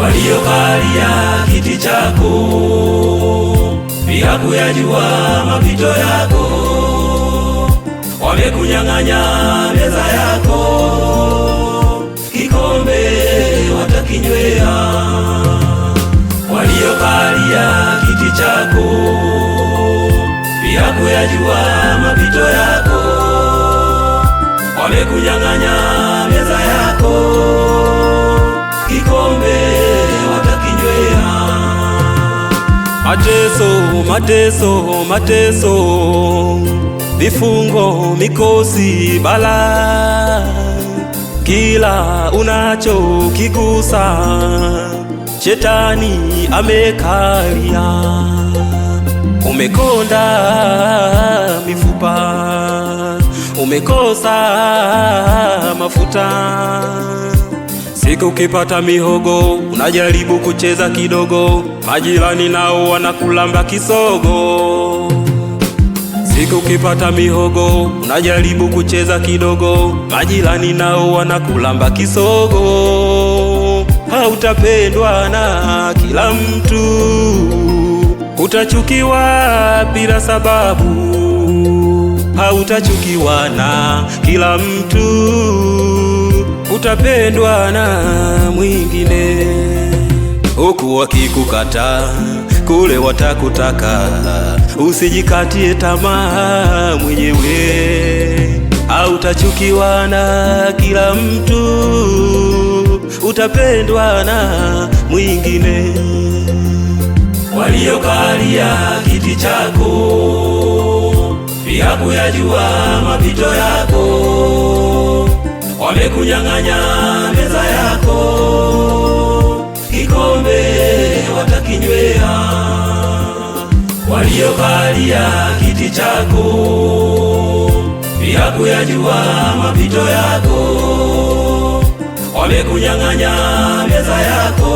waliokalia kiti chako, bila kuyajua mapito yako, wamekunyang'anya meza yako, kikombe watakinywea. Waliokalia kiti chako, bila kuyajua mapito yako, wamekunyang'anya meza yako, kikombe watakinywea. Mateso, mateso, mateso, vifungo, mikosi, balaa, kila unachokigusa Shetani amekalia. Umekonda mifupa, umekosa mafuta. Siku ukipata mihogo unajaribu kucheza kidogo, majirani nao wanakulamba kisogo. Siku ukipata mihogo unajaribu kucheza kidogo, majirani nao wanakulamba kisogo. Hautapendwa na kila mtu, utachukiwa bila sababu. Hautachukiwa na kila mtu, utapendwa na mwingine. Huku wakikukata, kule watakutaka. Usijikatie tamaa mwenyewe. Hautachukiwa na kila mtu, utapendwa na mwingine. Waliokalia kiti chako, bila kuyajua mapito yako, wamekunyang'anya meza yako, kikombe watakinywea. Waliokalia kiti chako, bila kuyajua mapito yako, wamekunyang'anya meza yako,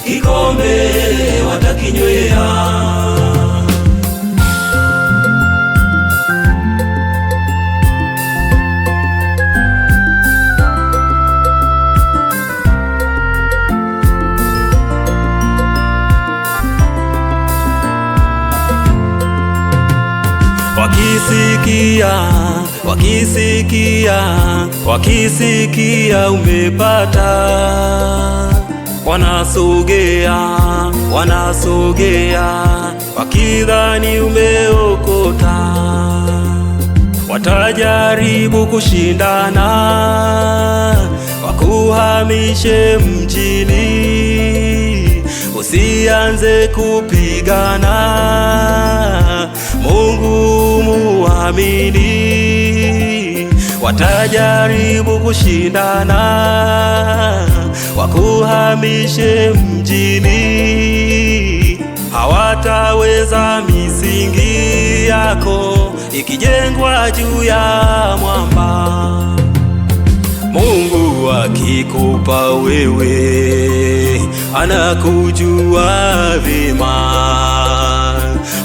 kikombe watakinywea. Wakisikia umepata, wanasogea, wakidhani umeokota. Watajaribu kushindana, wakuhamishe mjini. Usianze kupigana, Mungu muamini. Watajaribu kushindana, wakuhamishe mjini. Hawataweza misingi yako ikijengwa juu ya mwamba. Mungu akikupa wewe, anakujua vyema.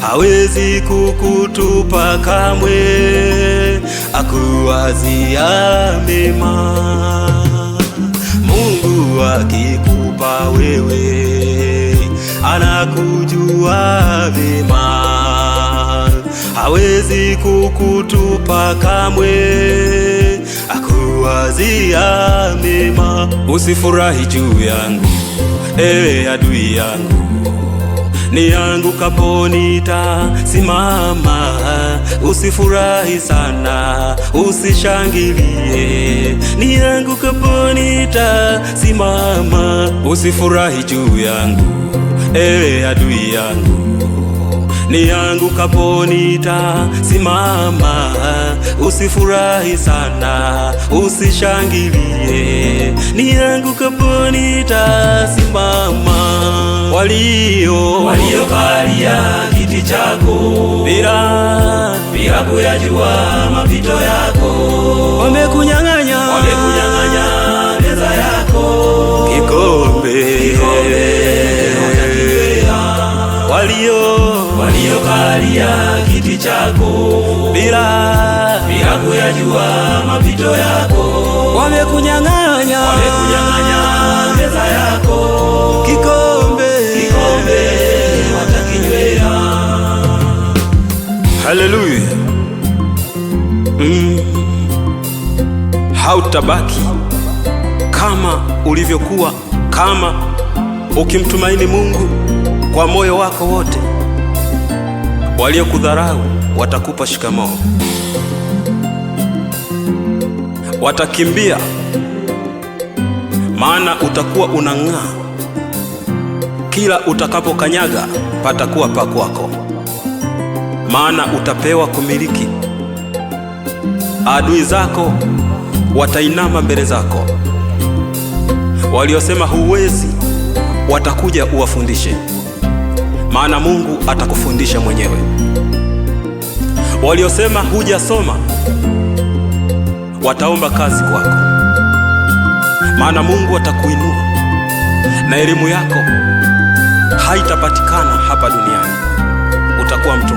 Hawezi kukutupa kamwe, akuwazia mema. Mungu akikupa wewe, anakujua vyema. Hawezi kukutupa kamwe, akuwazia mema. Usifurahi juu yangu, ewe adui yangu, niangukapo nitasimama. Usifurahi sana, usishangilie, niangukapo nitasimama. Usifurahi juu yangu, ewe adui yangu, niangukapo nitasimama. Usifurahi sana, usishangilie, niangukapo nitasimama. Waliokalia kiti chako, bila kuyajua mapito yako, wamekunyang'anya meza yako, kikombe watakinywea. Waliokalia kiti chako, bila kuyajua mapito yako, wamekunyang'anya meza yako, hautabaki kama ulivyokuwa, kama ukimtumaini Mungu kwa moyo wako wote. Waliokudharau watakupa shikamoo, watakimbia, maana utakuwa unang'aa. Kila utakapokanyaga patakuwa pa kwako, maana utapewa kumiliki. Adui zako watainama mbele zako. Waliosema huwezi watakuja uwafundishe, maana Mungu atakufundisha mwenyewe. Waliosema hujasoma wataomba kazi kwako, maana Mungu atakuinua, na elimu yako haitapatikana hapa duniani. Utakuwa mtu